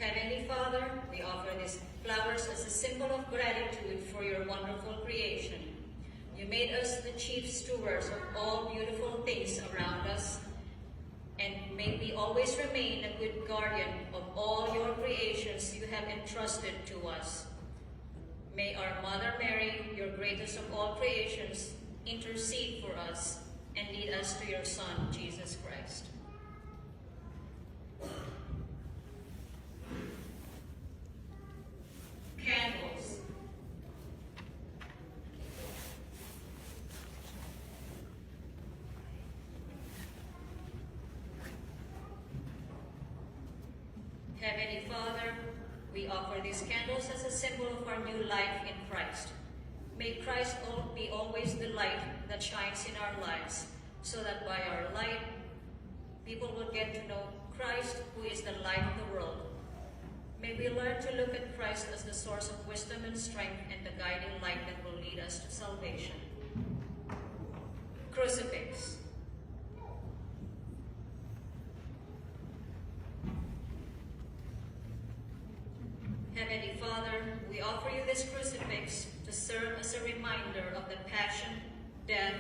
Heavenly Father, we offer these flowers as a symbol of gratitude for your wonderful creation. You made us the chief stewards of all beautiful things around us, and may we always remain a good guardian of all your creations you have entrusted to us. May our Mother Mary, your greatest of all creations, intercede for us and lead us to your Son, Jesus Christ. Candles. Heavenly Father, we offer these candles as a symbol of our new life in Christ. May Christ be always the light that shines in our lives, so that by our light, people will get to know Christ, who is the light of the world. May we learn to look at Christ as the source of wisdom and strength and the guiding light that will lead us to salvation. Crucifix. Heavenly Father, we offer you this crucifix to serve as a reminder of the passion, death,